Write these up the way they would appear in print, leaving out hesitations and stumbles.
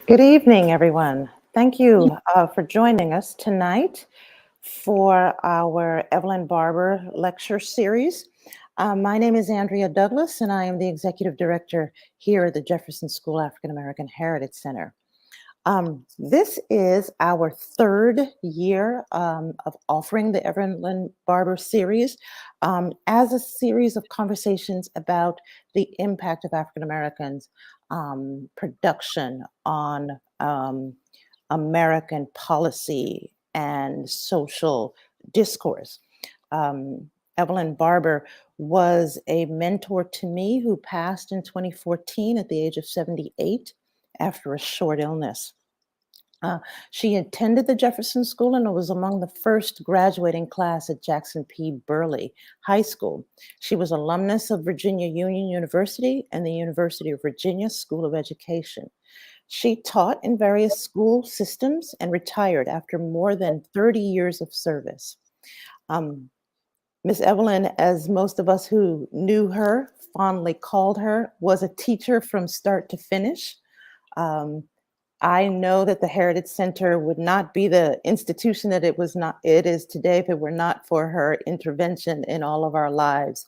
Good evening, everyone. Thank you for joining us tonight for our Evelyn Barbour lecture series. My name is Andrea Douglas, and I am the Executive Director here at the Jefferson School African American Heritage Center. This is our third year of offering the Evelyn Barbour series as a series of conversations about the impact of African Americans production on American policy and social discourse. Evelyn Barbour was a mentor to me who passed in 2014 at the age of 78 after a short illness. She attended the Jefferson School and was among the first graduating class at Jackson P. Burley High School. She was alumnus of Virginia Union University and the University of Virginia School of Education. She taught in various school systems and retired after more than 30 years of service. Miss Evelyn, as most of us who knew her fondly called her, was a teacher from start to finish. I know that the Heritage Center would not be the institution that it is today if it were not for her intervention in all of our lives.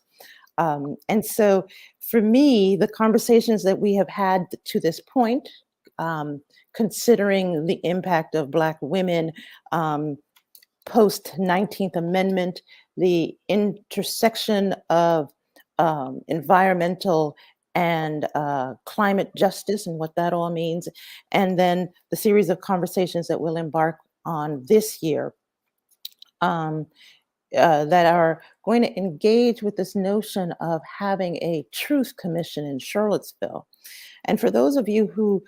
And so for me, the conversations that we have had to this point, considering the impact of Black women post 19th Amendment, the intersection of environmental and climate justice and what that all means, and then the series of conversations that we'll embark on this year that are going to engage with this notion of having a truth commission in Charlottesville. And for those of you who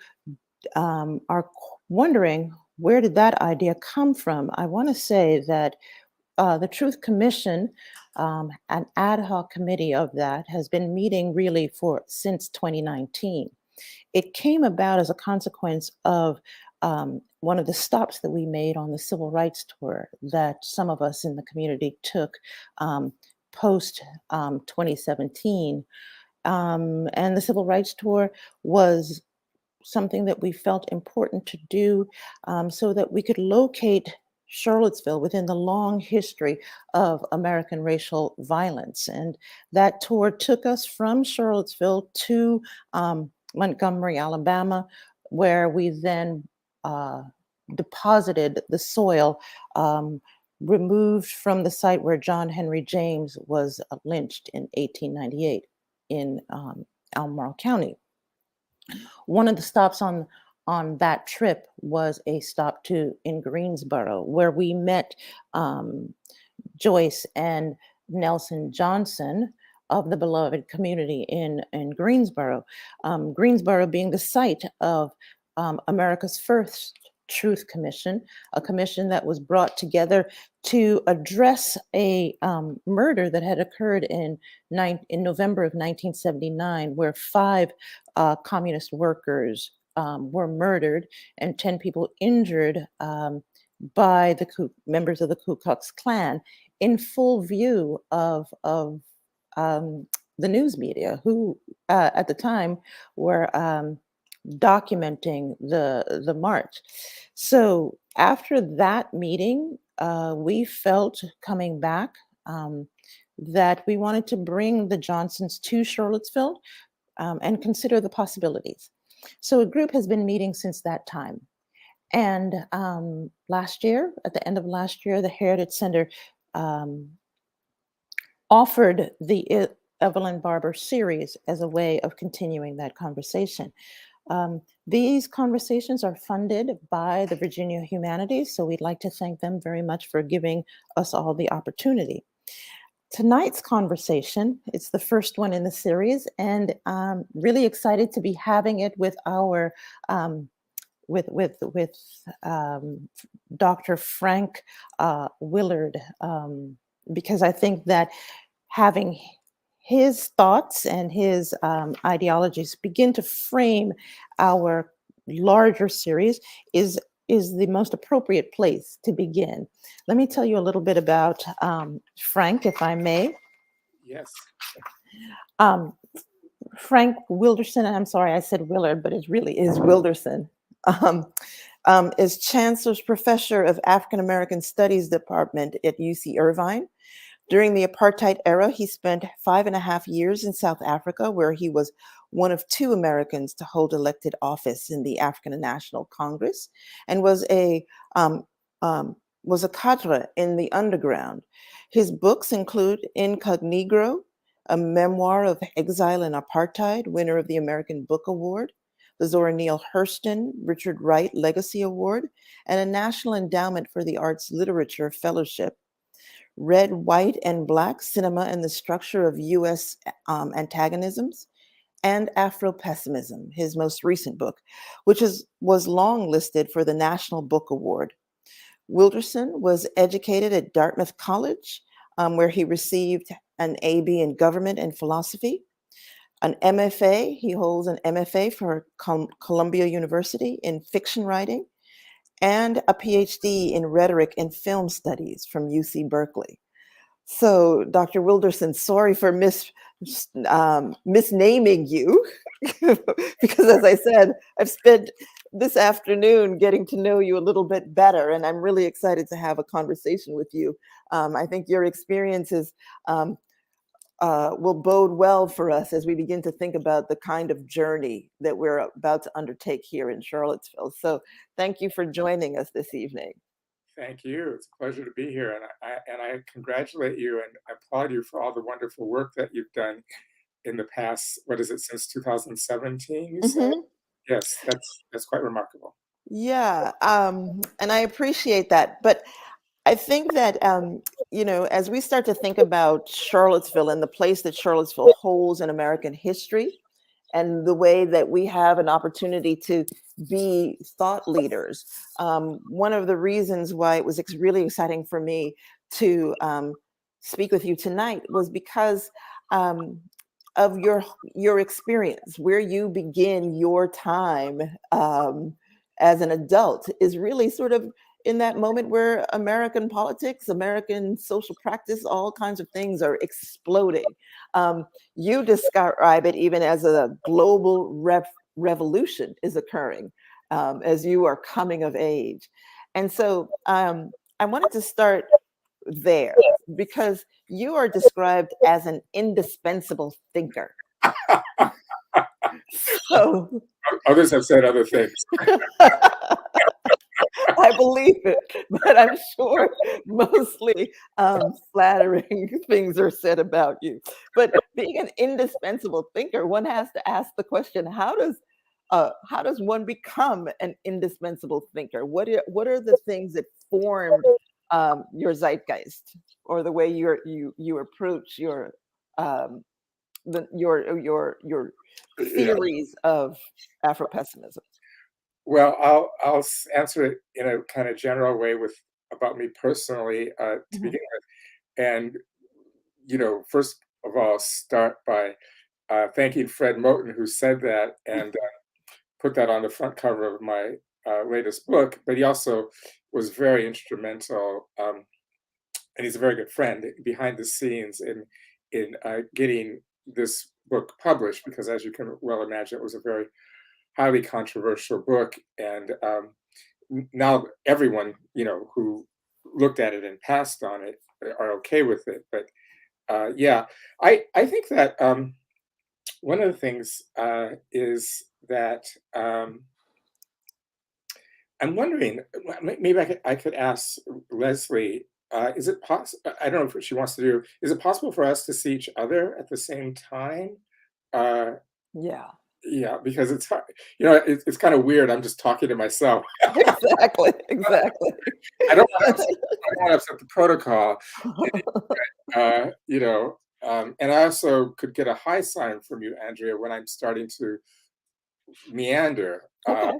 are wondering, where did that idea come from? I want to say that the Truth Commission, an ad hoc committee of that, has been meeting really since 2019. It came about as a consequence of one of the stops that we made on the civil rights tour that some of us in the community took post 2017. And the civil rights tour was something that we felt important to do, so that we could locate Charlottesville within the long history of American racial violence. And that tour took us from Charlottesville to Montgomery, Alabama, where we then uh, deposited the soil um, removed from the site where John Henry James was lynched in 1898 in Albemarle County. One of the stops on that trip was a stop to in Greensboro, where we met um, Joyce and Nelson Johnson of the beloved community in Greensboro. Greensboro being the site of America's first Truth Commission, a commission that was brought together to address a murder that had occurred in November of 1979, where five communist workers were murdered and 10 people injured by the members of the Ku Klux Klan in full view of the news media, who at the time were documenting the march. So after that meeting, we felt coming back that we wanted to bring the Johnsons to Charlottesville and consider the possibilities. So a group has been meeting since that time. And last year, at the end of last year, the Heritage Center um, offered the Evelyn Barbour series as a way of continuing that conversation. These conversations are funded by the Virginia Humanities, so we'd like to thank them very much for giving us all the opportunity. Tonight's conversation, it's the first one in the series, and I'm really excited to be having it with our with Dr. Frank Willard, because I think that having his thoughts and his ideologies begin to frame our larger series is the most appropriate place to begin. Let me tell you a little bit about Frank, if I may. Yes. Frank Wilderson, I'm sorry I said Willard, but it really is Wilderson, is Chancellor's Professor of African American Studies Department at UC Irvine. During the apartheid era, he spent 5.5 years in South Africa, where he was one of 2 Americans to hold elected office in the African National Congress, and was a cadre in the underground. His books include Incognegro, a memoir of exile and apartheid, winner of the American Book Award, the Zora Neale Hurston Richard Wright Legacy Award, and a National Endowment for the Arts Literature Fellowship. Red, White, and Black Cinema and the Structure of U.S. Antagonisms, and Afropessimism, his most recent book, which was long listed for the National Book Award. Wilderson was educated at Dartmouth College, where he received an AB in Government and Philosophy, an MFA. He holds an MFA for Columbia University in Fiction Writing, and a PhD in Rhetoric and Film Studies from UC Berkeley. So, Dr. Wilderson, sorry for misnaming you, because as I said, I've spent this afternoon getting to know you a little bit better, and I'm really excited to have a conversation with you. I think your experiences will bode well for us as we begin to think about the kind of journey that we're about to undertake here in Charlottesville. So thank you for joining us this evening. Thank you. It's a pleasure to be here, and I congratulate you and I applaud you for all the wonderful work that you've done in the past. What is it, since 2017? You said? Yes, that's quite remarkable. Yeah, and I appreciate that. But I think that as we start to think about Charlottesville and the place that Charlottesville holds in American history, and the way that we have an opportunity to be thought leaders. One of the reasons why it was really exciting for me to speak with you tonight was because of your experience, where you begin your time as an adult is really sort of in that moment where American politics, American social practice, all kinds of things are exploding. You describe it even as a global revolution is occurring as you are coming of age. And so I wanted to start there because you are described as an indispensable thinker. So Others have said other things. I believe it, but I'm sure mostly flattering things are said about you. But being an indispensable thinker, one has to ask the question: how does one become an indispensable thinker? What are the things that formed your zeitgeist, or the way you approach your your theories of Afropessimism? Well, I'll answer it in a kind of general way with about me personally to begin with, and first of all, start by thanking Fred Moten, who said that and put that on the front cover of my latest book. But he also was very instrumental, and he's a very good friend behind the scenes in getting this book published, because as you can well imagine, it was a very highly controversial book, and now everyone who looked at it and passed on it are okay with it. But yeah, I think that one of the things is that I'm wondering, maybe I could ask Leslie. Is it possible? I don't know if she wants to do. Is it possible for us to see each other at the same time? Yeah. Yeah, because it's hard. It's kind of weird. I'm just talking to myself. Exactly. I don't want to upset the protocol. And I also could get a high sign from you, Andrea, when I'm starting to meander. Okay.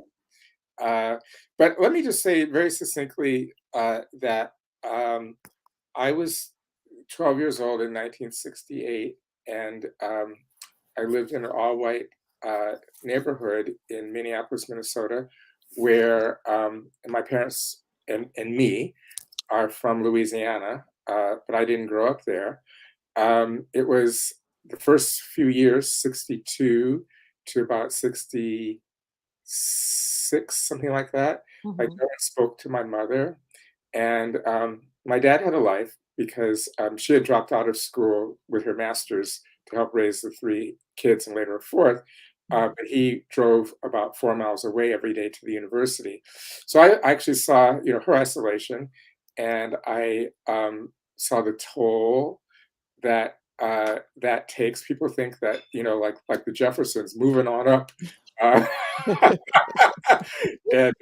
But let me just say very succinctly that I was 12 years old in 1968, and I lived in an all-white neighborhood in Minneapolis, Minnesota, where my parents and me are from Louisiana, but I didn't grow up there. It was the first few years, 62 to about 66, something like that. I never spoke to my mother, and my dad had a life because she had dropped out of school with her master's to help raise the three kids and later a fourth. But he drove about 4 miles away every day to the university. So I actually saw, her isolation, and I saw the toll that that takes. People think that, like the Jeffersons moving on up, uh, and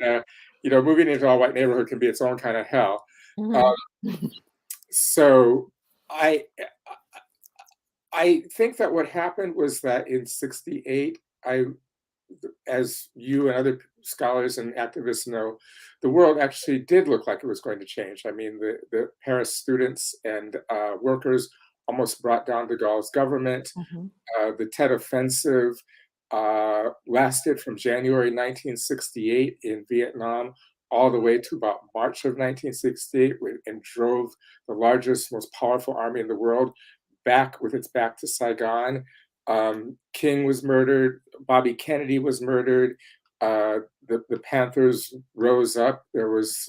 moving into a white neighborhood can be its own kind of hell. So I think that what happened was that in '68, as you and other scholars and activists know, the world actually did look like it was going to change. I mean, the Paris students and workers almost brought down de Gaulle's government. The Tet Offensive lasted from January 1968 in Vietnam all the way to about March of 1968, and drove the largest, most powerful army in the world back with its back to Saigon. King was murdered. Bobby Kennedy was murdered. The Panthers rose up. There was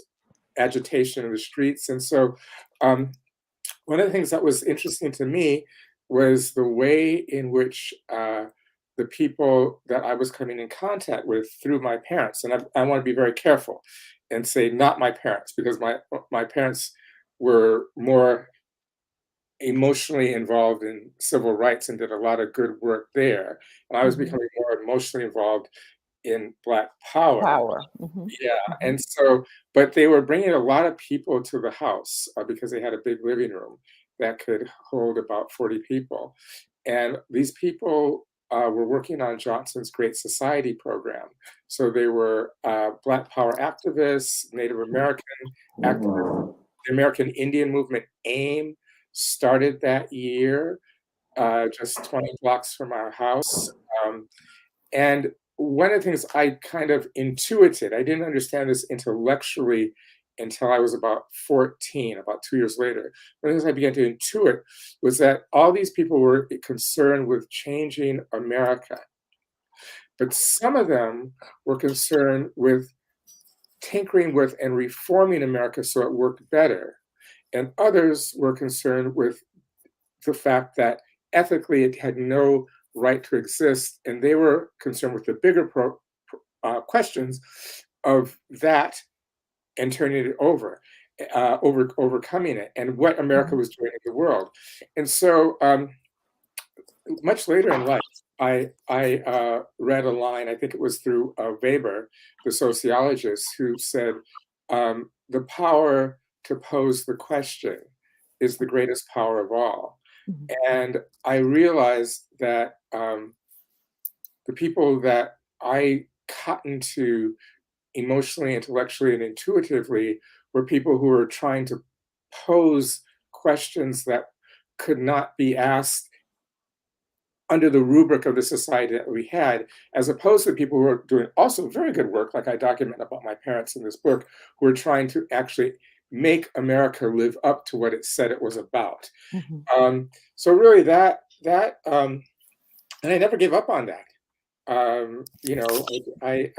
agitation in the streets. And so one of the things that was interesting to me was the way in which the people that I was coming in contact with through my parents, and I want to be very careful and say not my parents, because my parents were more emotionally involved in civil rights and did a lot of good work there. And I was becoming more emotionally involved in Black power. Yeah, and so, but they were bringing a lot of people to the house because they had a big living room that could hold about 40 people. And these people were working on Johnson's Great Society program. So they were Black power activists, Native American activists. The American Indian movement, AIM, started that year, just 20 blocks from our house. And one of the things I kind of intuited, I didn't understand this intellectually until I was about 14, about 2 years later. One of the things I began to intuit was that all these people were concerned with changing America, but some of them were concerned with tinkering with and reforming America so it worked better. And others were concerned with the fact that ethically it had no right to exist. And they were concerned with the bigger questions of that and turning it over, overcoming it, and what America was doing in the world. And so much later in life, I read a line, I think it was through Weber, the sociologist, who said, the power to pose the question is the greatest power of all. And I realized that the people that I cottoned to emotionally, intellectually, and intuitively were people who were trying to pose questions that could not be asked under the rubric of the society that we had, as opposed to people who are doing also very good work, like I document about my parents in this book, who are trying to actually make America live up to what it said it was about. So really and I never gave up on that. I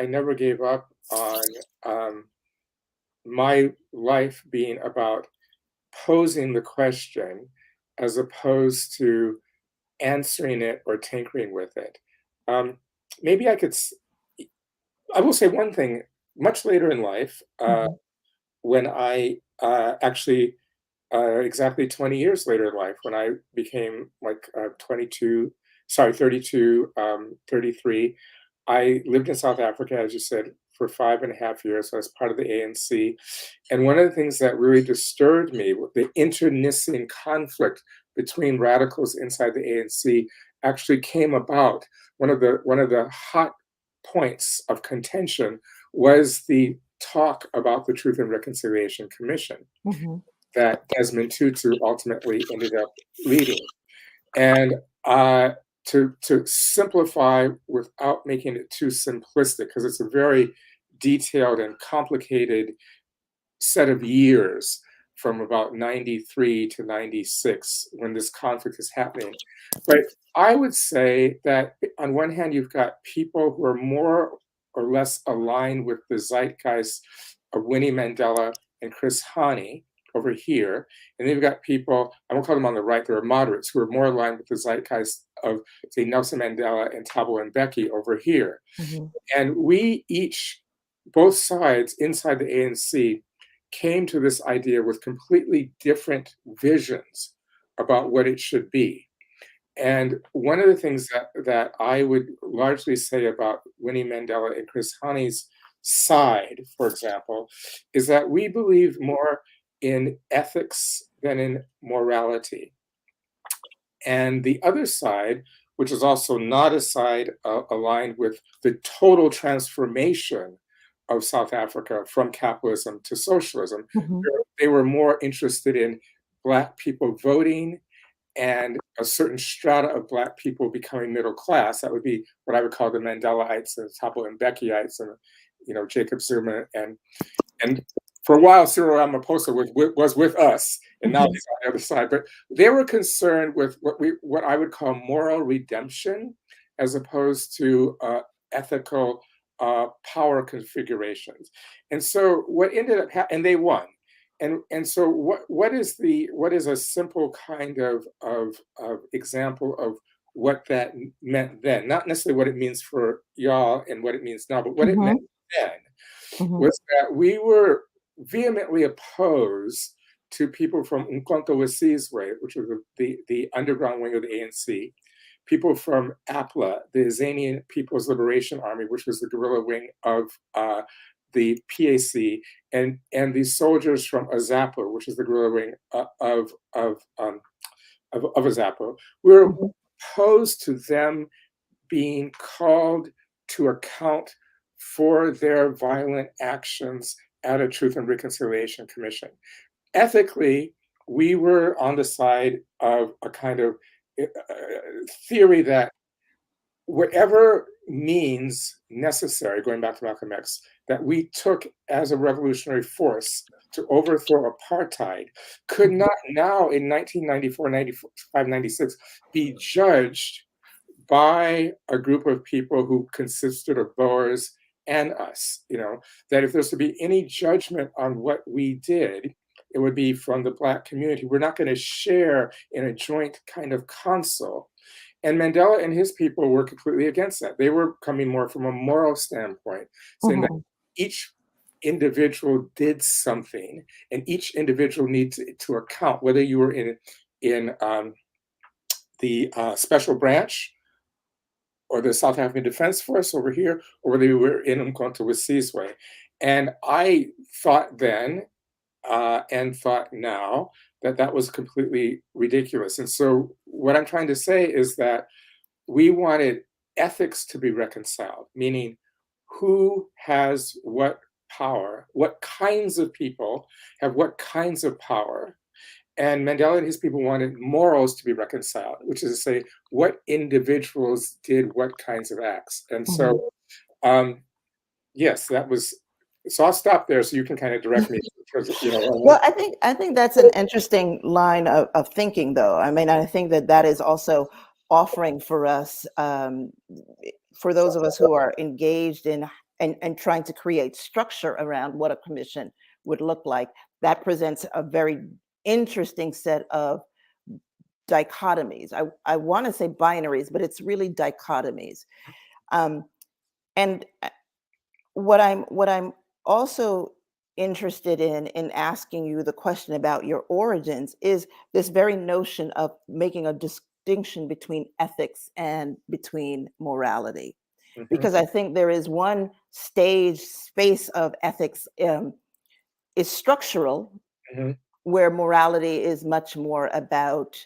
never gave up on my life being about posing the question as opposed to answering it or tinkering with it. Maybe I will say one thing. Much later in life, when I actually, exactly 20 years later in life, when I became like 32, 33, I lived in South Africa, as you said, for 5.5 years. So I was part of the ANC. And one of the things that really disturbed me, the internecine conflict between radicals inside the ANC, actually came about. One of the hot points of contention was the talk about the Truth and Reconciliation Commission that Desmond Tutu ultimately ended up leading. And to simplify without making it too simplistic, because it's a very detailed and complicated set of years from about 93 to 96 when this conflict is happening. But I would say that on one hand, you've got people who are more or less aligned with the zeitgeist of Winnie Mandela and Chris Hani over here. And then you've got people, I won't call them on the right, they're moderates, who are more aligned with the zeitgeist of, say, Nelson Mandela and Thabo Mbeki over here. And we each, both sides inside the ANC, came to this idea with completely different visions about what it should be. And one of the things that I would largely say about Winnie Mandela and Chris Hani's side, for example, is that we believe more in ethics than in morality. And the other side, which is also not a side aligned with the total transformation of South Africa from capitalism to socialism, they were more interested in Black people voting and a certain strata of Black people becoming middle class. That would be what I would call the Mandelaites and Thabo Mbekyites and Jacob Zuma. And for a while, Cyril Ramaphosa was with us, and now he's on the other side. But they were concerned with what I would call moral redemption, as opposed to ethical power configurations. And so what ended up happening, and they won. And so what is a simple kind of example of what that meant then? Not necessarily what it means for y'all and what it means now, but what it meant then was that we were vehemently opposed to people from Umkhonto Wesizwe, which was the underground wing of the ANC, people from APLA, the Azanian People's Liberation Army, which was the guerrilla wing of the PAC, and the soldiers from AZAPO, which is the guerrilla wing of AZAPO. We were opposed to them being called to account for their violent actions at a Truth and Reconciliation Commission. Ethically, we were on the side of a kind of theory that whatever means necessary, going back to Malcolm X, that we took as a revolutionary force to overthrow apartheid could not now in 1994, 95, 96 be judged by a group of people who consisted of Boers and us, that if there's to be any judgment on what we did, it would be from the Black community. We're not going to share in a joint kind of council. And Mandela and his people were completely against that. They were coming more from a moral standpoint, saying that each individual did something, and each individual needs to account, whether you were in the special branch or the South African Defense Force over here, or whether you were in Umkhonto Wesizwe. And I thought then, and thought now, that that was completely ridiculous. And so what I'm trying to say is that we wanted ethics to be reconciled, meaning who has what power, what kinds of people have what kinds of power. And Mandela and his people wanted morals to be reconciled, which is to say, what individuals did what kinds of acts. And so, yes, that was. So I'll stop there, so you can kind of direct me. Well, I think that's an interesting line of thinking, though. I mean, I think that is also offering for us, for those of us who are engaged in and trying to create structure around what a commission would look like. That presents a very interesting set of dichotomies. I want to say binaries, but it's really dichotomies. And what I'm also interested in asking you the question about your origins is this very notion of making a distinction between ethics and between morality. Because I think there is one space of ethics is structural, where morality is much more about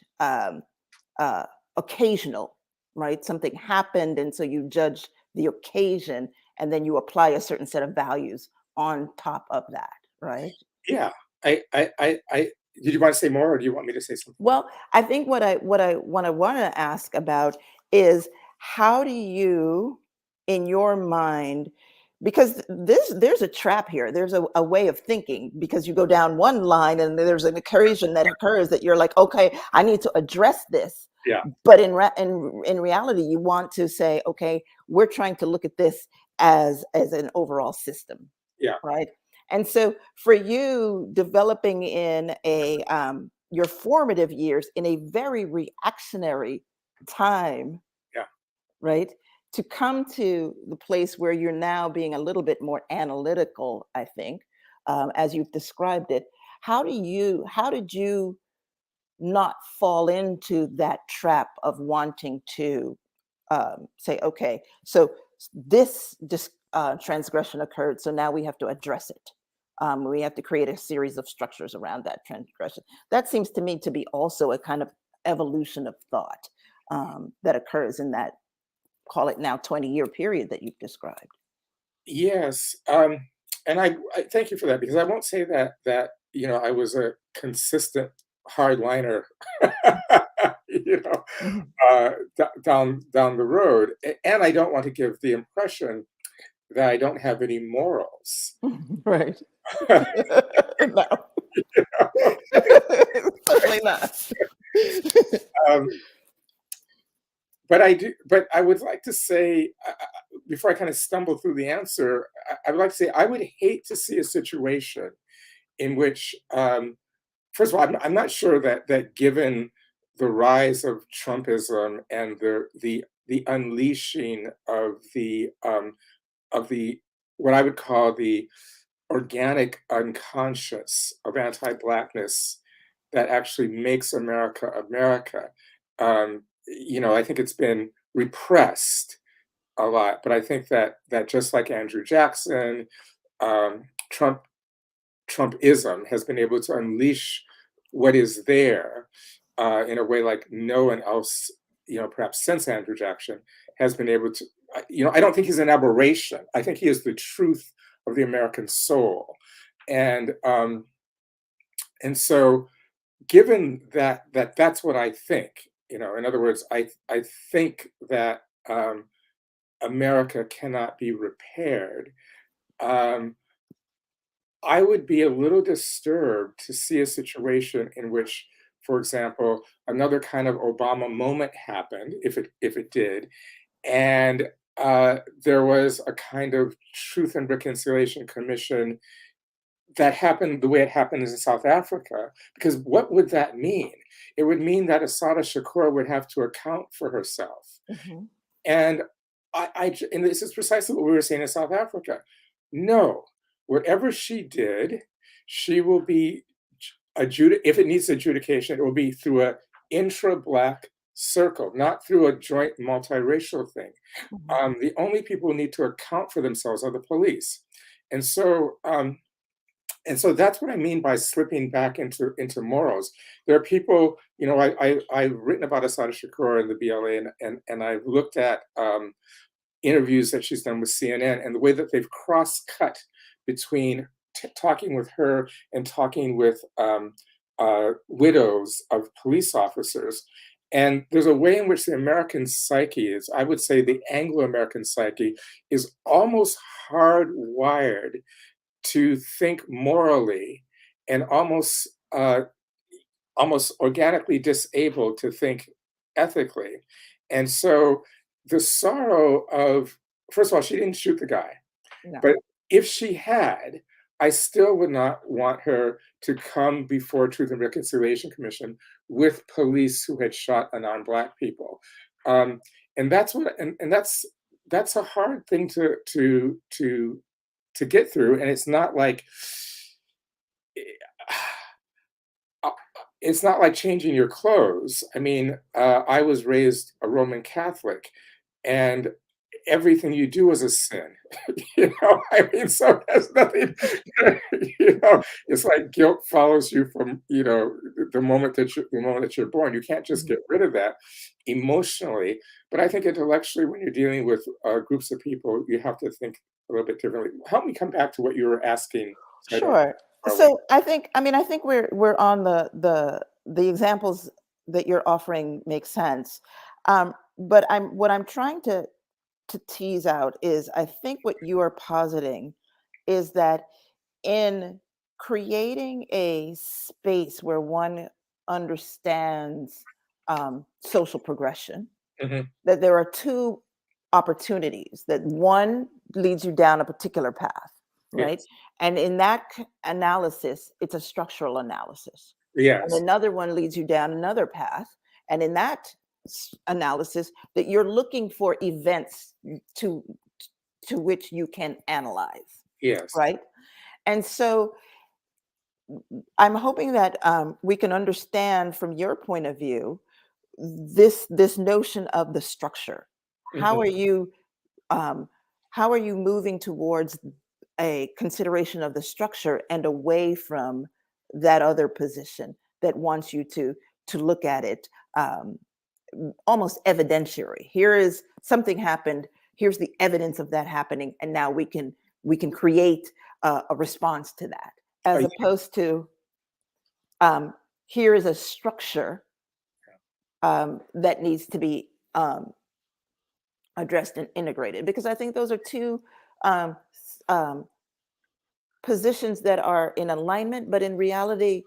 occasional, right? Something happened, and so you judge the occasion, and then you apply a certain set of values on top of that, right? Yeah. Did you want to say more, or do you want me to say something? Well, I think what I want to ask about is, how do you, in your mind, because there's a trap here, there's a way of thinking, because you go down one line and there's an occasion that occurs that you're like, okay, I need to address this. Yeah. But in reality, you want to say, okay, we're trying to look at this as an overall system. Yeah. Right. And so for you, developing in your formative years in a very reactionary time, right, to come to the place where you're now being a little bit more analytical, I think, as you've described it, how did you not fall into that trap of wanting to say, okay, so this transgression occurred, so now we have to address it. We have to create a series of structures around that transgression. That seems to me to be also a kind of evolution of thought that occurs in that, call it now, 20-year period that you've described. Yes, and I thank you for that, because I won't say that I was a consistent hardliner, down the road, and I don't want to give the impression that I don't have any morals. Right. No. Certainly not. But I do. But I would like to say, before I kind of stumble through the answer, I would like to say I would hate to see a situation in which, first of all, I'm not sure that given the rise of Trumpism and the unleashing of the what I would call the organic unconscious of anti-Blackness that actually makes America America. I think it's been repressed a lot, but I think that just like Andrew Jackson, Trumpism has been able to unleash what is there in a way like no one else, perhaps since Andrew Jackson, has been able to. I don't think he's an aberration. I think he is the truth of the American soul, and so, given that's what I think. In other words, I think that America cannot be repaired, um, I would be a little disturbed to see a situation in which, for example, another kind of Obama moment happened, if it did, and there was a kind of Truth and Reconciliation Commission that happened the way it happened in South Africa. Because what would that mean? It would mean that Assata Shakur would have to account for herself. Mhm. And and this is precisely what we were saying in South Africa. No, whatever she did, she will be if it needs adjudication, it will be through a intra-Black circle, not through a joint multiracial thing. Mhm. The only people who need to account for themselves are the police. And so, and so that's what I mean by slipping back into morals. There are people, you know, I've written about Assata Shakur in the BLA, and I've looked at interviews that she's done with CNN, and the way that they've cross-cut between talking with her and talking with widows of police officers. And there's a way in which the American psyche is, I would say the Anglo-American psyche, is almost hardwired to think morally, and almost organically disabled to think ethically. And so the sorrow of, first of all, she didn't shoot the guy, No. but if she had, I still would not want her to come before Truth and Reconciliation Commission with police who had shot unarmed Black people. And that's what, and that's a hard thing to get through. And it's not like, it's not like changing your clothes. I mean, I was raised a Roman Catholic, and everything you do is a sin. You know, I mean, so there's nothing, you know, it's like guilt follows you from, you know, the moment that you're born. You can't just Mhm. get rid of that emotionally. But I think intellectually, when you're dealing with groups of people, you have to think a little bit differently. Help me come back to what you were asking, so I don't Sure. far away. So I think we're on the examples that you're offering make sense. But what I'm trying to tease out is I think what you are positing is that in creating a space where one understands social progression, Mhm. that there are two opportunities, that one leads you down a particular path, right? Yes. And in that analysis, it's a structural analysis. And Yes. another one leads you down another path. And in that analysis, that you're looking for events to to which you can analyze, Yes. right? And so I'm hoping that we can understand from your point of view this notion of the structure. How Mhm. are you um, how are you moving towards a consideration of the structure and away from that other position that wants you to look at it almost evidentiary? Here is something happened. Here's the evidence of that happening, and now we can create a response to that, as Uh, opposed to here is a structure that needs to be addressed and integrated, because I think those are two positions that are in alignment, but in reality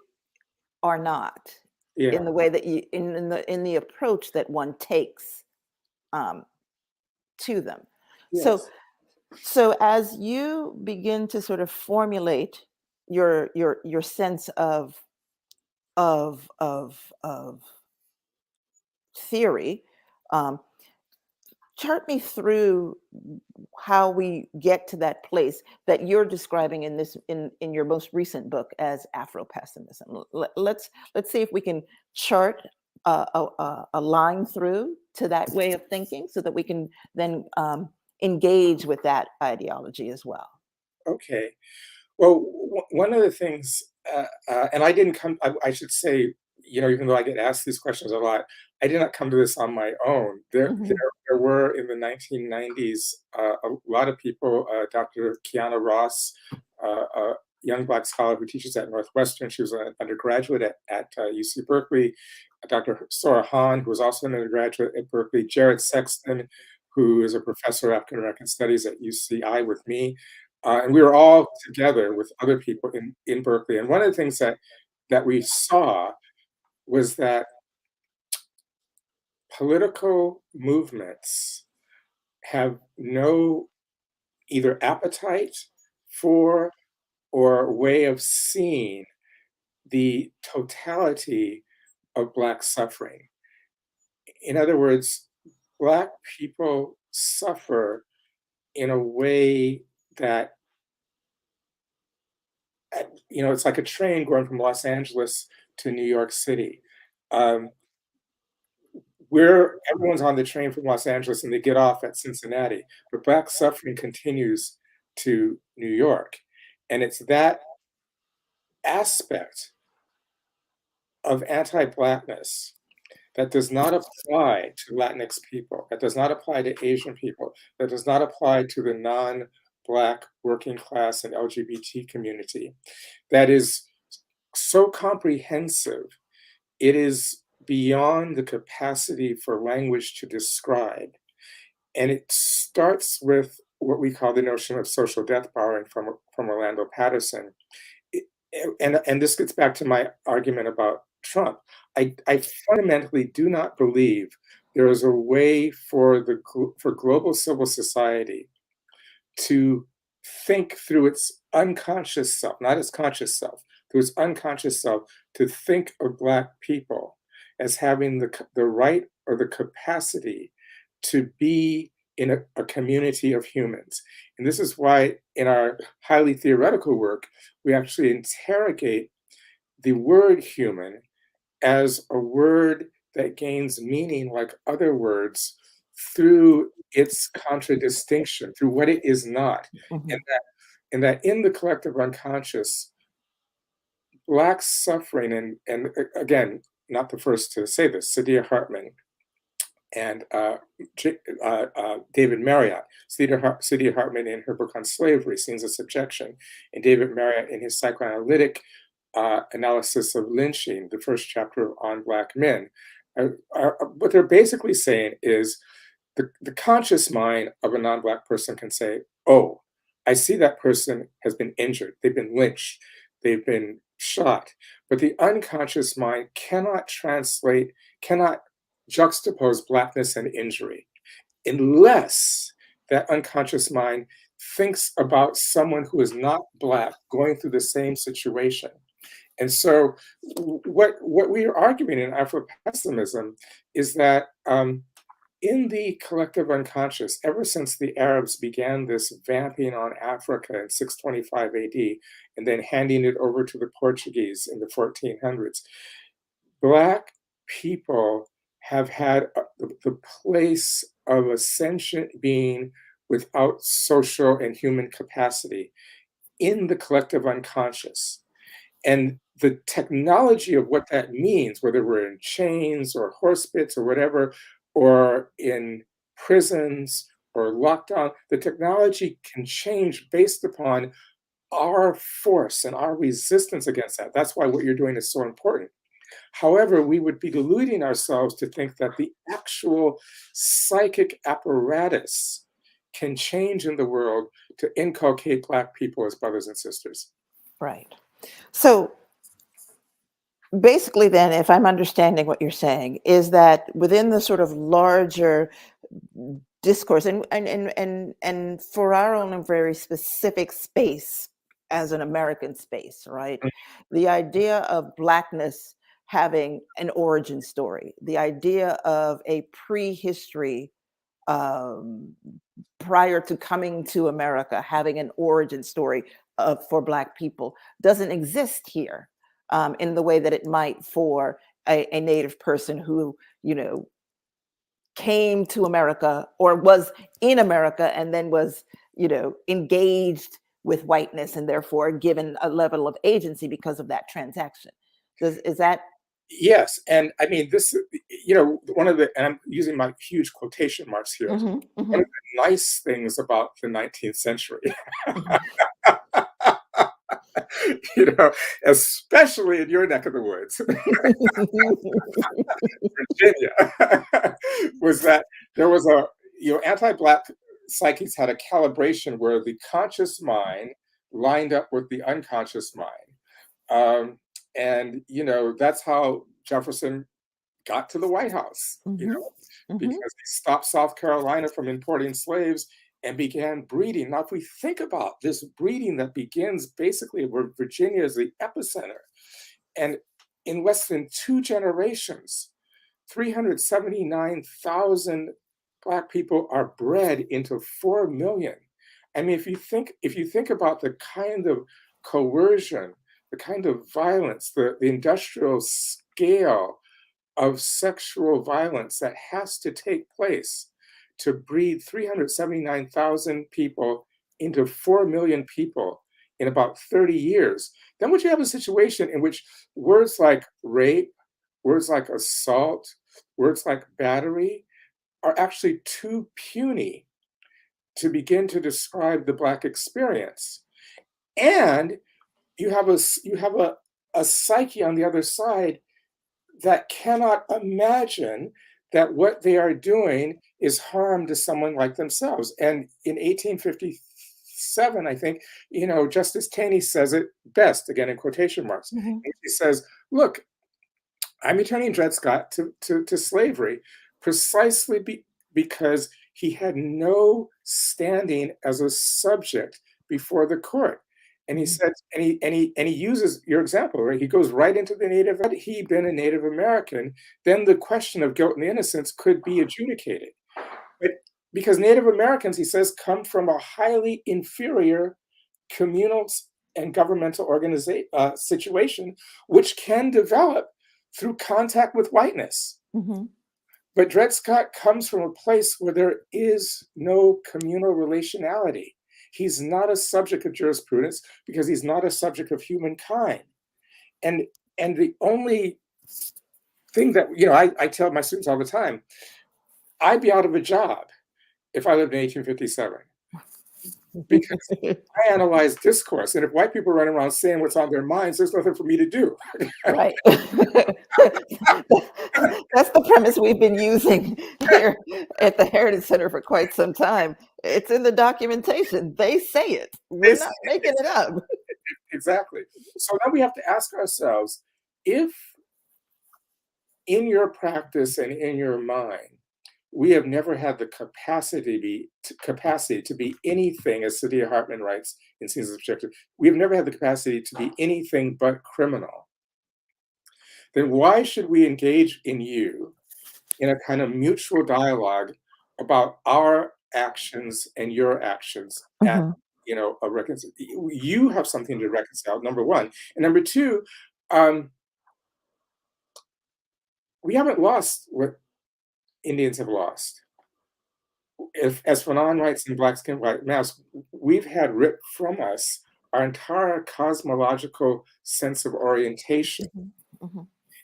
are not, in yeah. the way that you in the approach that one takes um, to them. So Yes. so as you begin to sort of formulate your sense of theory, um, chart me through how we get to that place that you're describing in this in your most recent book as Afropessimism. Let's see if we can chart a line through to that way of thinking, so that we can then engage with that ideology as well. Okay. Well, one of the things, and I didn't come, I should say, you know, even though I get asked these questions a lot, I did not come to this on my own. Mhm. There were in the 1990s a lot of people, Dr. Kiana Ross, a young Black scholar who teaches at Northwestern. She was an undergraduate at UC Berkeley. Dr. Sora Hahn, who was also an undergraduate at Berkeley. Jared Sexton, who is a professor of African American Studies at UCI with me. And we were all together with other people in Berkeley. And one of the things that we saw was that political movements have no either appetite for or way of seeing the totality of Black suffering. In other words, Black people suffer in a way that, it's like a train going from Los Angeles to New York City. Everyone's on the train from Los Angeles and they get off at Cincinnati, but Black suffering continues to New York. And it's that aspect of anti-Blackness that does not apply to Latinx people, that does not apply to Asian people, that does not apply to the non-Black working class and LGBT community, that is so comprehensive, it is beyond the capacity for language to describe. And it starts with what we call the notion of social death, borrowing from Orlando Patterson. And this gets back to my argument about Trump. I fundamentally do not believe there is a way for global civil society to think through its unconscious self, not its conscious self, through its unconscious self, to think of Black people as having the right or the capacity to be in a community of humans. And this is why in our highly theoretical work, we actually interrogate the word human as a word that gains meaning like other words through its contradistinction, through what it is not. Mhm. And that in the collective unconscious, Black suffering, and again, not the first to say this, Saidiya Hartman and David Marriott. Saidiya Hartman in her book on slavery, Scenes of Subjection, and David Marriott in his psychoanalytic analysis of lynching, the first chapter on Black men. What they're basically saying is the conscious mind of a non-Black person can say, oh, I see that person has been injured, they've been lynched, they've been shot. But the unconscious mind cannot juxtapose Blackness and injury unless that unconscious mind thinks about someone who is not Black going through the same situation. And so what we are arguing in Afropessimism is that in the collective unconscious, ever since the Arabs began this vamping on Africa in 625 AD, and then handing it over to the Portuguese in the 1400s, Black people have had the place of a sentient being without social and human capacity in the collective unconscious. And the technology of what that means, whether we're in chains or horsebits or whatever, or in prisons or lockdown, the technology can change based upon our force and our resistance against that. That's why what you're doing is so important. However, we would be deluding ourselves to think that the actual psychic apparatus can change in the world to inculcate Black people as brothers and sisters. Right. So basically then, if I'm understanding what you're saying, is that within the sort of larger discourse and for our own very specific space as an American space, right? The idea of Blackness having an origin story, the idea of a prehistory prior to coming to America, having an origin story for Black people doesn't exist here in the way that it might for a Native person who, came to America or was in America and then was, engaged with whiteness and therefore given a level of agency because of that transaction. Is that? Yes, and I mean this. One of the, and I'm using my huge quotation marks here. Mm-hmm, mm-hmm. One of the nice things about the 19th century, especially in your neck of the woods, Virginia, was that there was anti-Black psyches had a calibration where the conscious mind lined up with the unconscious mind. And, that's how Jefferson got to the White House, because he stopped South Carolina from importing slaves and began breeding. Now, if we think about this breeding that begins basically where Virginia is the epicenter, and in less than 2 generations, 379,000 Black people are bred into 4 million. I mean, if you think about the kind of coercion, the kind of violence, the industrial scale of sexual violence that has to take place to breed 379,000 people into 4 million people in about 30 years, then would you have a situation in which words like rape, words like assault, words like battery are actually too puny to begin to describe the Black experience. And you have a psyche on the other side that cannot imagine that what they are doing is harm to someone like themselves. And in 1857, I think, Justice Taney says it best, again in quotation marks. He says, look, I'm returning Dred Scott to slavery precisely because he had no standing as a subject before the court. And he said, and he uses your example, right? He goes right into the native. Had he been a Native American, then the question of guilt and innocence could be adjudicated. But because Native Americans, he says, come from a highly inferior communal and governmental situation, which can develop through contact with whiteness. But Dred Scott comes from a place where there is no communal relationality. He's not a subject of jurisprudence because he's not a subject of humankind. And the only thing that, I tell my students all the time, I'd be out of a job if I lived in 1857. Because I analyze discourse. And if white people run around saying what's on their minds, there's nothing for me to do. Right. That's the premise we've been using here at the Heritage Center for quite some time. It's in the documentation. They say it. We're not making it up. Exactly. So now we have to ask ourselves, if in your practice and in your mind, we have never had the capacity to be anything, as Saidiya Hartman writes in Scenes of Objective, we have never had the capacity to be anything but criminal. Then why should we engage in you in a kind of mutual dialogue about our actions and your actions at, a reconciliation? You have something to reconcile, number one. And number two, we haven't lost what Indians have lost. As Fanon writes in Black Skin, White Mask, we've had ripped from us our entire cosmological sense of orientation.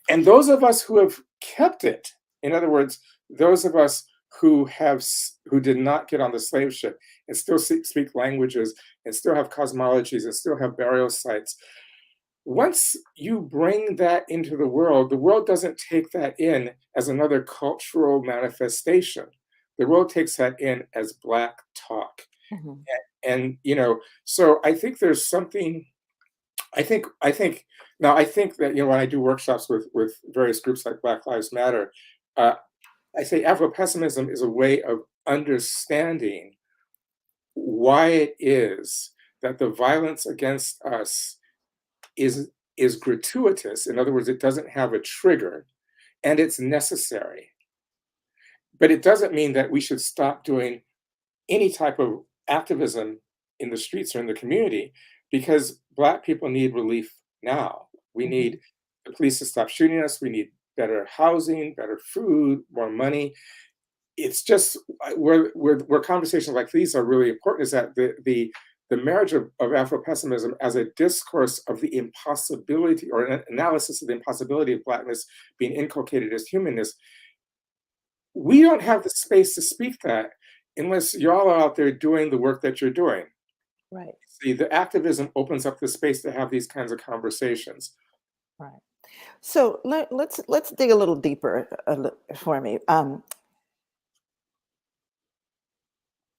And those of us who have kept it, in other words, those of us who did not get on the slave ship and still speak languages and still have cosmologies and still have burial sites, once you bring that into the world doesn't take that in as another cultural manifestation. The world takes that in as Black talk. And so I think there's something, I think that, when I do workshops with various groups like Black Lives Matter, I say Afropessimism is a way of understanding why it is that the violence against us is gratuitous. In other words, it doesn't have a trigger, and it's necessary. But it doesn't mean that we should stop doing any type of activism in the streets or in the community, because Black people need relief now. We need the police to stop shooting us. We need better housing, better food, more money. It's just where conversations like these are really important, is that the marriage of Afropessimism as a discourse of the impossibility, or an analysis of the impossibility of Blackness being inculcated as humanness. We don't have the space to speak that unless y'all are out there doing the work that you're doing. Right. See, the activism opens up the space to have these kinds of conversations. Right. So let's dig a little deeper for me.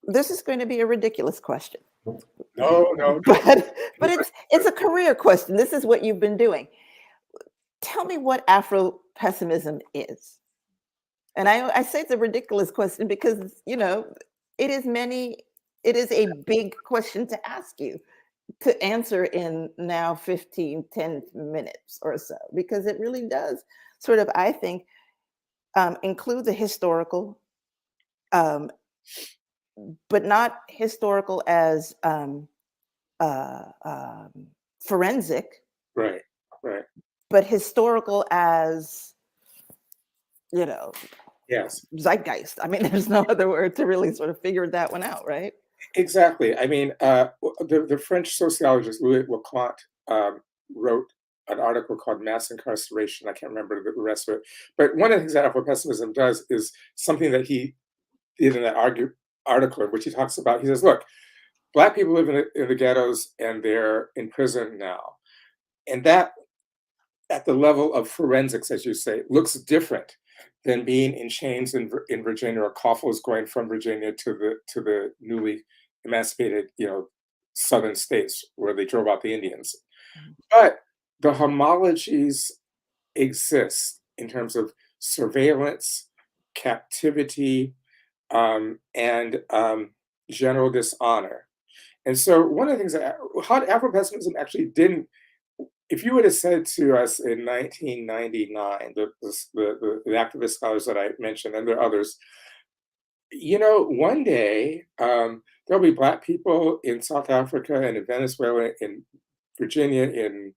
this is going to be a ridiculous question. No. But it's a career question. This is what you've been doing. Tell me what Afropessimism is. And I say it's a ridiculous question because, you know, it is a big question to ask you to answer in now 10 minutes or so, because it really does sort of, I think, include the historical, but not historical as forensic, Right. but historical as, you know, Yes. zeitgeist. I mean, there's no other word to really sort of figure that one out, right? Exactly. I mean, the French sociologist Louis Leconte wrote an article called Mass Incarceration. I can't remember the rest of it. But one of the things that Afropessimism does is something that he did in that article in which he talks about, he says, look, Black people live in the ghettos and they're in prison now. And that, at the level of forensics, as you say, looks different than being in chains in Virginia, or coffles going from Virginia to the newly emancipated, you know, southern states where they drove out the Indians. But the homologies exist in terms of surveillance, captivity, and general dishonor. And so one of the things that Afropessimism actually didn't, if you would have said to us in 1999, the activist scholars that I mentioned, and there are others, you know, one day there'll be Black people in South Africa and in Venezuela, in Virginia, in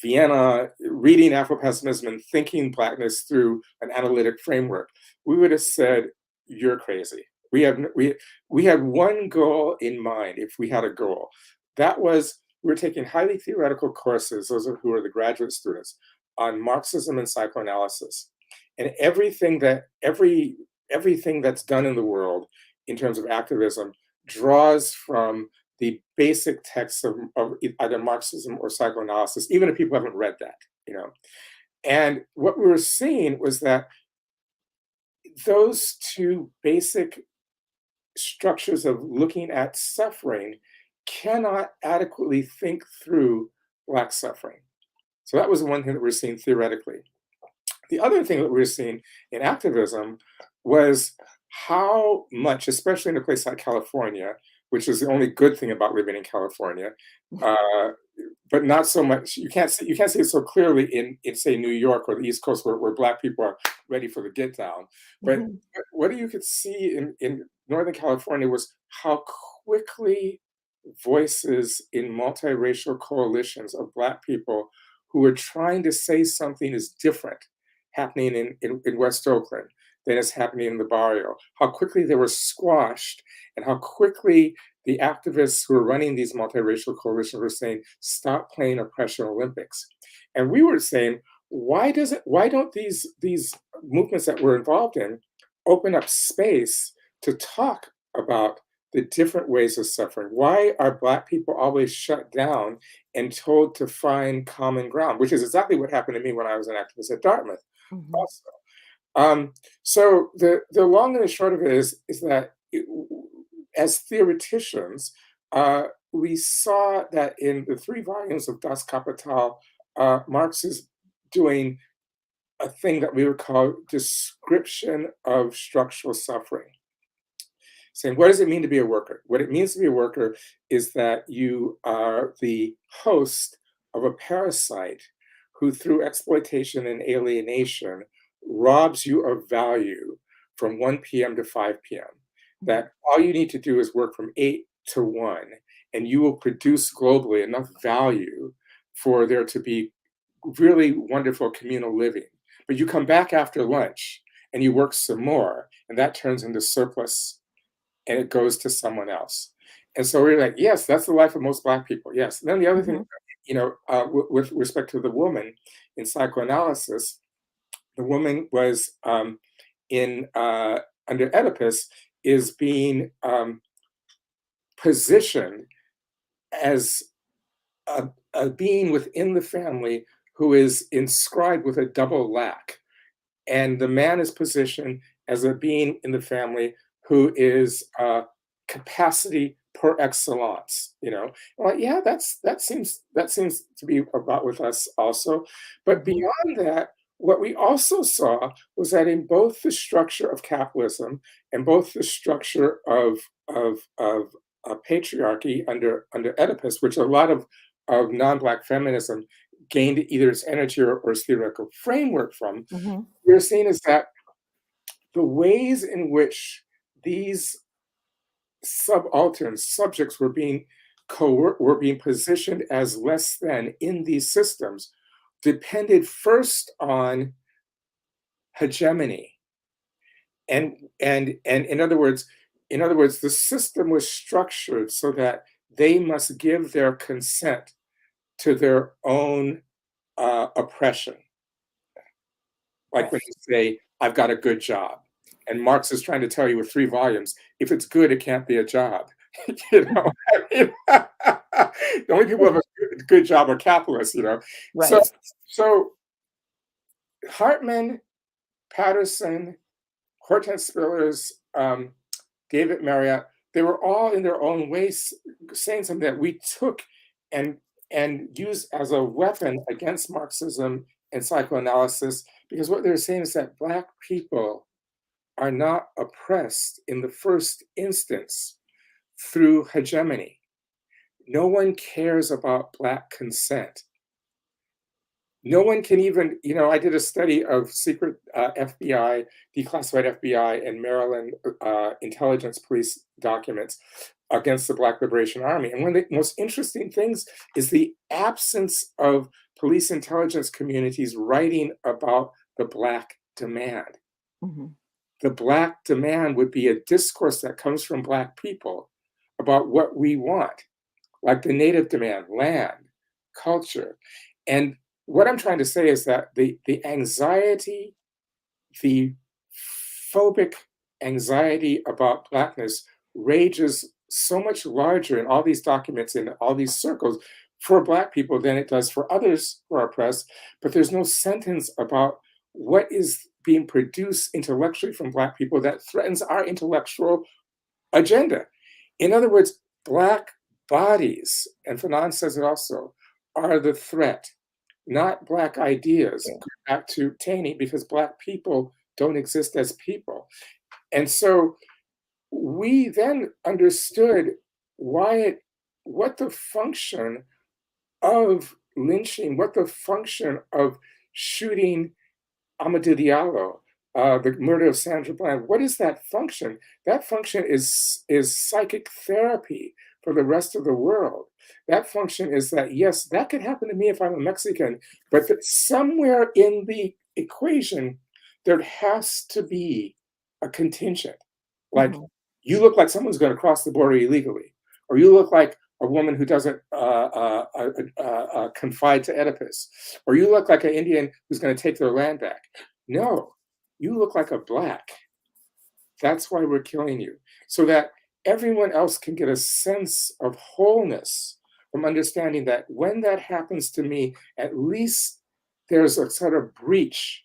Vienna, reading Afropessimism and thinking Blackness through an analytic framework, we would have said, you're crazy. We had one goal in mind, if we had a goal. That was, we're taking highly theoretical courses, those are who are the graduate students, on Marxism and psychoanalysis. And everything that's done in the world in terms of activism draws from the basic texts of either Marxism or psychoanalysis, even if people haven't read that, you know. And what we were seeing was that those two basic structures of looking at suffering cannot adequately think through Black suffering. So that was the one thing that we're seeing theoretically. The other thing that we're seeing in activism was how much, especially in a place like California, which is the only good thing about living in California, but not so much. You can't see it so clearly in say New York or the East Coast, where Black people are ready for the get down. But what you could see in Northern California was how quickly voices in multiracial coalitions of Black people who were trying to say something is different happening in West Oakland than is happening in the barrio, how quickly they were squashed, and how quickly the activists who were running these multiracial coalitions were saying, stop playing oppression Olympics. And we were saying, why don't these movements that we're involved in open up space to talk about the different ways of suffering? Why are Black people always shut down and told to find common ground, which is exactly what happened to me when I was an activist at Dartmouth also. So the long and the short of it is that as theoreticians, we saw that in the 3 volumes of Das Kapital, Marx is doing a thing that we would call description of structural suffering. Saying, what does it mean to be a worker? What it means to be a worker is that you are the host of a parasite who, through exploitation and alienation, robs you of value from 1 p.m. to 5 p.m. That all you need to do is work from 8 to 1, and you will produce globally enough value for there to be really wonderful communal living. But you come back after lunch and you work some more, and that turns into surplus, and it goes to someone else. And so we're like, yes, that's the life of most Black people. Yes. And then the other thing, you know, with respect to the woman in psychoanalysis, the woman was under Oedipus is being positioned as a being within the family who is inscribed with a double lack. And the man is positioned as a being in the family who is capacity per excellence. Well, yeah, that seems to be about with us also. But Mhm. beyond that, what we also saw was that in both the structure of capitalism and both the structure of patriarchy under Oedipus, which a lot of non-Black feminism gained either its energy or its theoretical framework from, Mhm. we're seeing is that the ways in which these subaltern subjects were being positioned as less than in these systems depended first on hegemony. And in other words, the system was structured so that they must give their consent to their own oppression. Like Right. when you say, I've got a good job. And Marx is trying to tell you with 3 volumes, if it's good, it can't be a job. Mhm. I mean, the only people who have a good job are capitalists. So, Right. so Hartman, Patterson, Hortense Spillers, David Marriott, they were all in their own ways saying something that we took and used as a weapon against Marxism and psychoanalysis, because what they're saying is that Black people are not oppressed in the first instance through hegemony. No one cares about Black consent. No one can even, I did a study of secret FBI, declassified FBI and Maryland intelligence police documents against the Black Liberation Army. And one of the most interesting things is the absence of police intelligence communities writing about the Black demand. Mhm. The Black demand would be a discourse that comes from Black people about what we want, like the Native demand, land, culture. And what I'm trying to say is that the anxiety, the phobic anxiety about Blackness rages so much larger in all these documents, in all these circles, for Black people than it does for others who are oppressed. But there's no sentence about what is being produced intellectually from Black people that threatens our intellectual agenda. In other words, Black bodies, and Fanon says it also, are the threat, not Black ideas. Yeah. Go back to Taney, because Black people don't exist as people. And so we then understood what the function of lynching, what the function of shooting Amadou Diallo, the murder of Sandra Bland. What is that function? That function is psychic therapy for the rest of the world. That function is that, yes, that could happen to me if I'm a Mexican, but that somewhere in the equation, there has to be a contingent. Like, Mhm. you look like someone's going to cross the border illegally, or you look like a woman who doesn't confide to Oedipus, or you look like an Indian who's going to take their land back. No, you look like a Black. That's why we're killing you, so that everyone else can get a sense of wholeness from understanding that when that happens to me, at least there's a sort of breach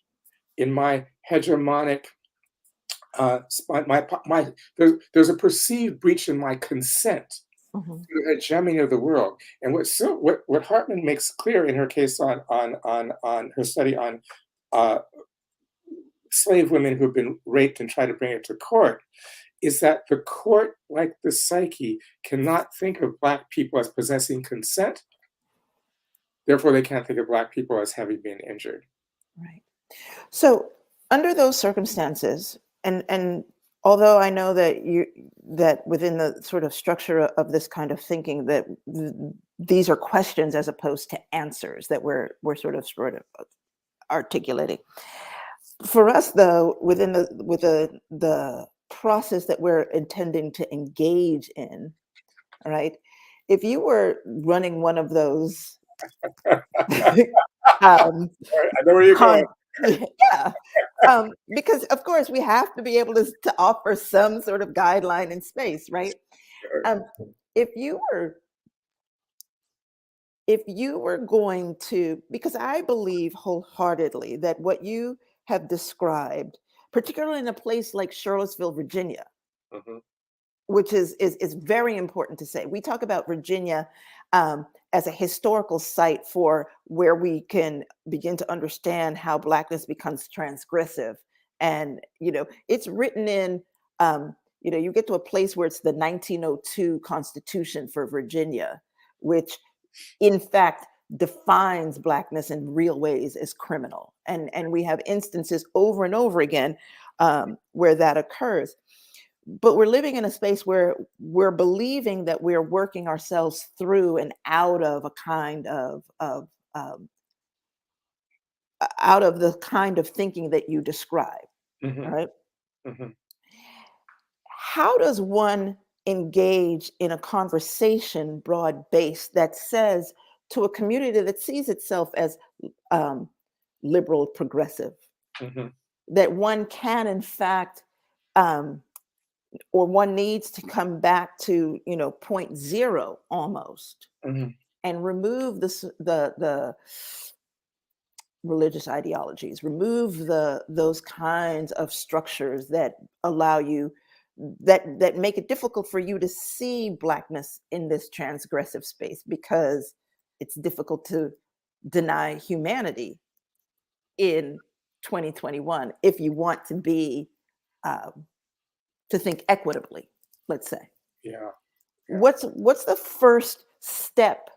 in my hegemonic there's a perceived breach in my consent Mhm. to the hegemony of the world. And what Hartman makes clear in her case on her study on slave women who've been raped and try to bring it to court is that the court, like the psyche, cannot think of Black people as possessing consent. Therefore, they can't think of Black people as having been injured. Right. So under those circumstances, and although I know that within the sort of structure of this kind of thinking that these are questions as opposed to answers that we're sort of articulating. For us though, within the process that we're intending to engage in, all right, if you were running one of those um, I know where you're con going. yeah, because of course we have to be able to offer some sort of guideline in space, right? Um, if you were going to, because I believe wholeheartedly that what you have described, particularly in a place like Charlottesville, Virginia, Mhm. which is very important to say. We talk about Virginia as a historical site for where we can begin to understand how Blackness becomes transgressive. And, it's written in, you get to a place where it's the 1902 Constitution for Virginia, which in fact defines Blackness in real ways as criminal. And we have instances over and over again where that occurs. But we're living in a space where we're believing that we're working ourselves through and out of a kind um, out of the kind of thinking that you describe. All Mhm. right. Mhm. How does one engage in a conversation broad based that says to a community that sees itself as um, liberal, progressive, Mhm. that one can in fact um, or one needs to come back to point zero almost Mhm. and remove the religious ideologies, remove those kinds of structures that allow you that make it difficult for you to see Blackness in this transgressive space, because it's difficult to deny humanity in 2021 if you want to be um, to think equitably, let's say. Yeah. Yeah. What's the first step,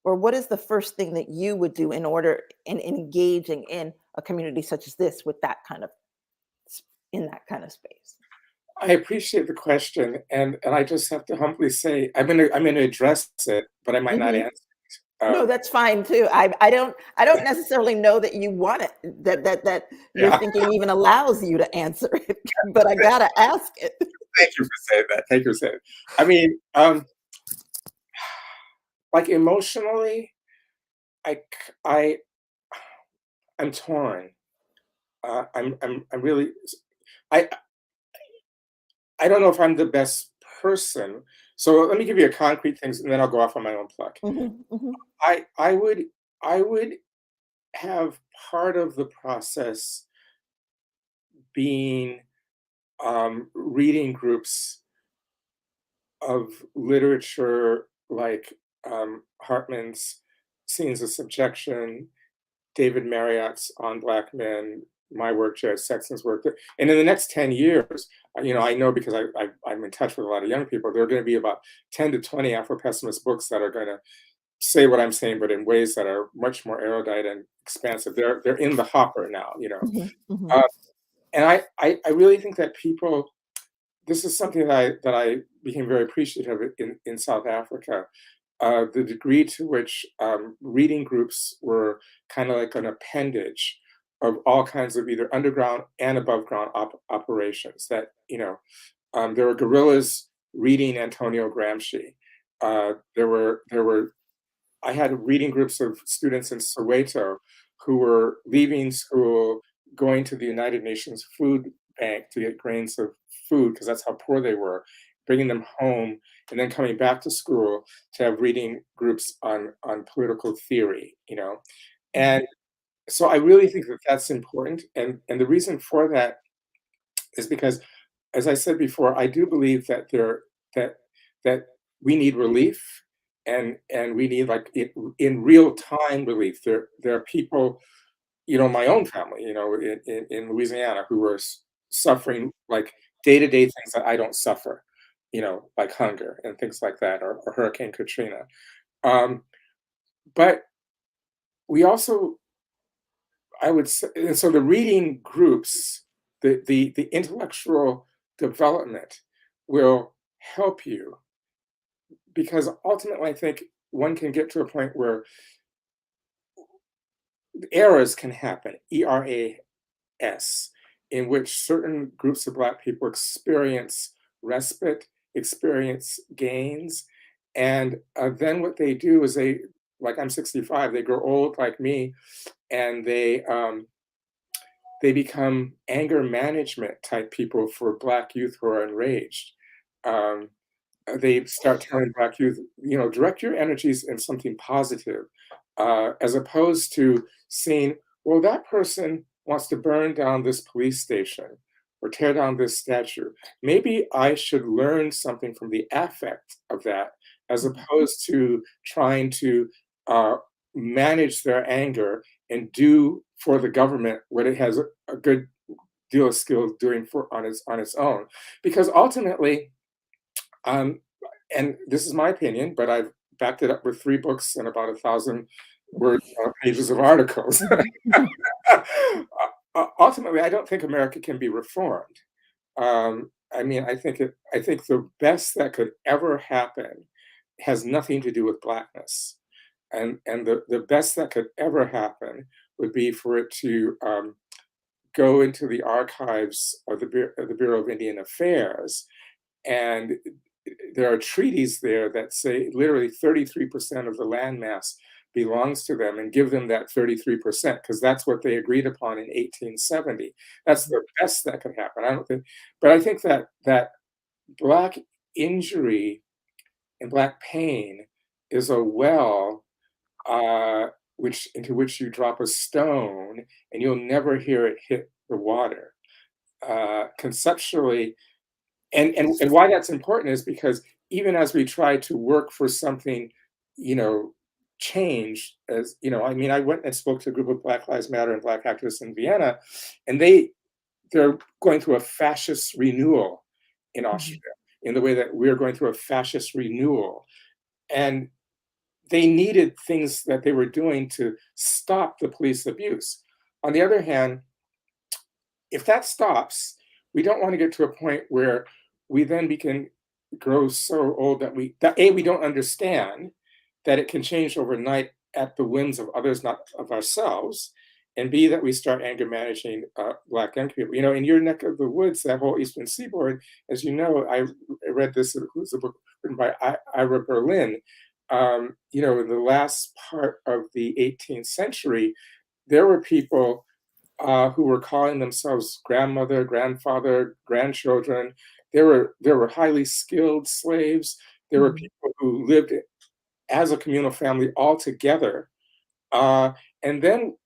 or what is the first thing that you would do in engaging in a community such as this with that kind of in that kind of space? I appreciate the question, and I just have to humbly say I'm gonna address it, but I might not Mhm. answer. No, that's fine too. I don't necessarily know that you want it, that your Yeah. thinking even allows you to answer it, but I gotta ask it. Thank you for saying that. Thank you for saying it. I mean, like emotionally, I c- I'm torn. I'm really I I don't know if I'm the best person. So let me give you a concrete things, and then I'll go off on my own pluck. Mhm, mhm, I would have part of the process being reading groups of literature like Hartman's Scenes of Subjection, David Marriott's On Black Men, my work, Jared Sexton's work. And in the next 10 years, I know because I'm in touch with a lot of young people, there are going to be about 10 to 20 Afro-pessimist books that are going to say what I'm saying, but in ways that are much more erudite and expansive. They're in the hopper now. mhm, mhm, Uh, and I really think that people, this is something that I became very appreciative of in South Africa. The degree to which reading groups were kind of like an appendage of all kinds of either underground and above ground operations. That there were guerrillas reading Antonio Gramsci. There were I had reading groups of students in Soweto who were leaving school, going to the United Nations Food Bank to get grains of food because that's how poor they were, bringing them home, and then coming back to school to have reading groups on political theory. mhm, And so I really think that that's important, and the reason for that is because, as I said before, I do believe that that we need relief, and we need like in real time relief. There are people, my own family, in Louisiana who are suffering like day to day things that I don't suffer, like hunger and things like that, or Hurricane Katrina. Um, but we also, I would say, and so the reading groups, the intellectual development will help you because ultimately I think one can get to a point where errors can happen, ERAS, in which certain groups of Black people experience respite, experience gains, and then what they do is like I'm 65, they grow old like me, and they become anger management type people for Black youth who are enraged. Um, they start telling Black youth, direct your energies in something positive, as opposed to seeing, well, that person wants to burn down this police station, or tear down this statue. Maybe I should learn something from the affect of that, as opposed to trying to manage their anger and do for the government what it has a good deal of skill doing on its own. Because ultimately, and this is my opinion, but I've backed it up with 3 books and about 1,000 pages of articles. Ultimately, I don't think America can be reformed. I mean, I think the best that could ever happen has nothing to do with Blackness, and the best that could ever happen would be for it to go into the archives of the Bureau of Indian Affairs, and there are treaties there that say literally 33% of the landmass belongs to them, and give them that 33%, because that's what they agreed upon in 1870. That's the best that could happen. I don't think, but I think that Black injury and Black pain is a well into which you drop a stone and you'll never hear it hit the water. Conceptually, and why that's important is because even as we try to work for something, change, as I mean, I went and spoke to a group of Black Lives Matter and Black activists in Vienna, and they're going through a fascist renewal in Austria, in the way that we're going through a fascist renewal. And they needed things that they were doing to stop the police abuse. On the other hand, if that stops, we don't want to get to a point where we then grow so old that A, we don't understand that it can change overnight at the whims of others, not of ourselves, and B, that we start anger managing Black young people. In your neck of the woods, that whole Eastern Seaboard, as you know, I read this, it was a book written by Ira Berlin. In the last part of the 18th century, there were people who were calling themselves grandmother, grandfather, grandchildren. There were highly skilled slaves. There were people who lived as a communal family all together. And then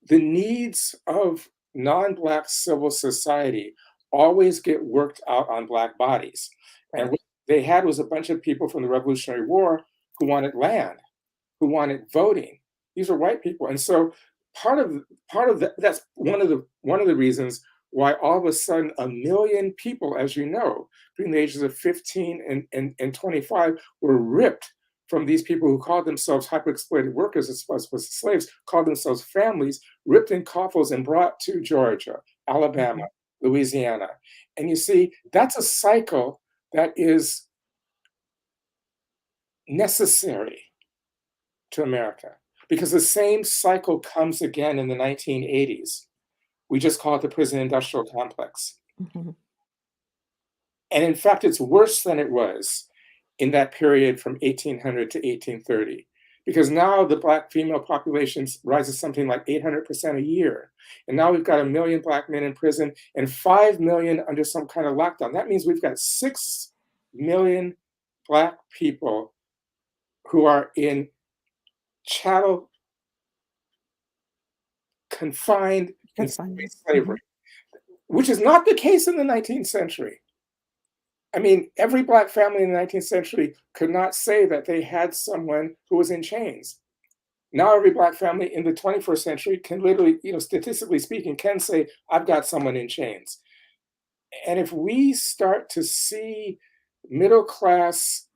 the needs of non-Black civil society always get worked out on Black bodies. Right. And what they had was a bunch of people from the Revolutionary War who wanted land, who wanted voting. These are white people. And so part of that's one of the reasons why all of a sudden 1 million people, as you know, between the ages of 15 and 25 were ripped from these people who called themselves hyper-exploited workers as opposed to slaves, called themselves families, ripped in coffles and brought to Georgia, Alabama, Louisiana. And you see, that's a cycle that is necessary to America, because the same cycle comes again in the 1980s. We just call it the prison industrial complex. And in fact, it's worse than it was in that period from 1800 to 1830, because now the Black female population rises something like 800% a year. And now we've got 1 million Black men in prison and 5 million under some kind of lockdown. That means we've got 6 million Black people who are in chattel confined in slavery, which is not the case in the 19th century. I mean, every Black family in the 19th century could not say that they had someone who was in chains. Now every Black family in the 21st century can literally, statistically speaking, can say, I've got someone in chains. And if we start to see middle class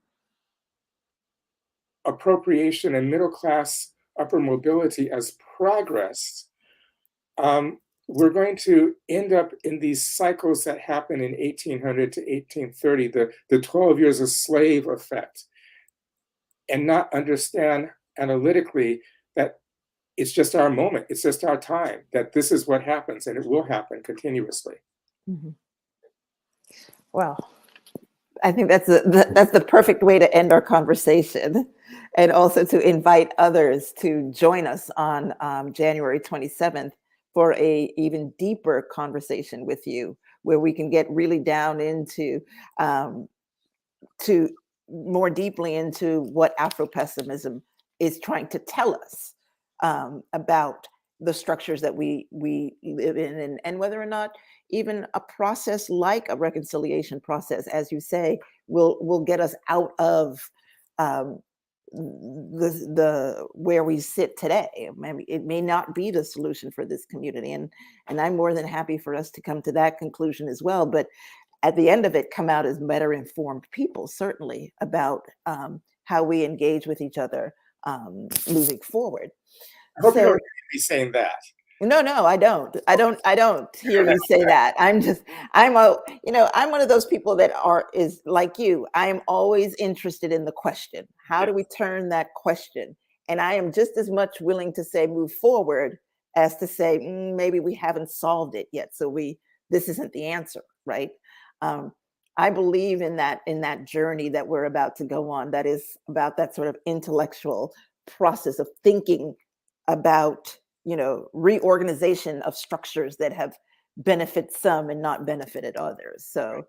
appropriation and middle class upper mobility as progress, we're going to end up in these cycles that happen in 1800 to 1830, the 12 years of slave effect, and not understand analytically that it's just our moment, it's just our time, that this is what happens, and it will happen continuously. Well, I think that's the perfect way to end our conversation, and also to invite others to join us on January 27th for a even deeper conversation with you, where we can get really down into to more deeply into what Afropessimism is trying to tell us about the structures that we live in, and whether or not even a process like a reconciliation process, as you say, will get us out of the where we sit today. Maybe it may not be the solution for this community, and I'm more than happy for us to come to that conclusion as well. But at the end of it, come out as better informed people, certainly, about how we engage with each other moving forward. I hope you So, don't hear me saying that. no, I don't hear you say that. I'm one of those people that is like you. I am always interested in the question. How do we turn that question? And I am just as much willing to say move forward as to say maybe we haven't solved it yet. So this isn't the answer, right? I believe in that journey that we're about to go on. That is about that sort of intellectual process of thinking about, reorganization of structures that have benefit some and not benefited others. So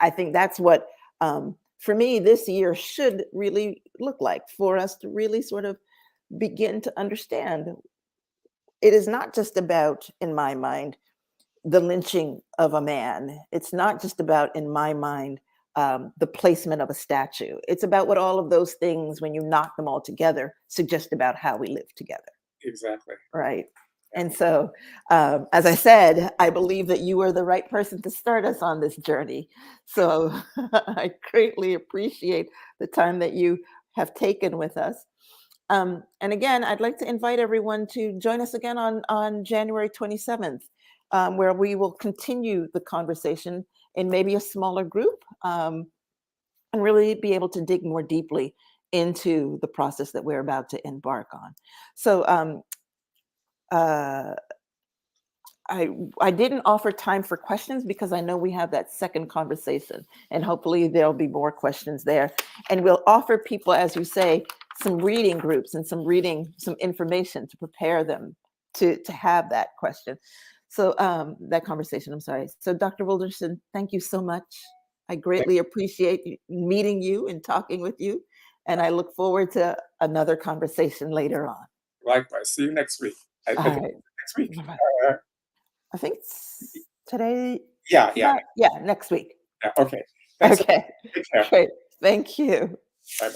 I think that's what, for me, this year should really look like, for us to really sort of begin to understand. It is not just about, in my mind, the lynching of a man. It's not just about, in my mind, the placement of a statue. It's about what all of those things, when you knock them all together, suggest about how we live together. Exactly. Right. And so, as I said, I believe that you are the right person to start us on this journey. So I greatly appreciate the time that you have taken with us. And again, I'd like to invite everyone to join us again on January 27th, where we will continue the conversation in maybe a smaller group, and really be able to dig more deeply into the process that we're about to embark on. So I didn't offer time for questions because I know we have that second conversation, and hopefully there'll be more questions there. And we'll offer people, as you say, some reading groups and some information to prepare them to have that question. So that conversation, I'm sorry. So Dr. Wilderson, thank you so much. I greatly appreciate meeting you and talking with you. And I look forward to another conversation later on. Likewise. See you next week. I think next week. I think it's today. Yeah. Yeah, next week. Yeah, okay. Thanks. Okay. Take care. Great. Thank you. Bye-bye.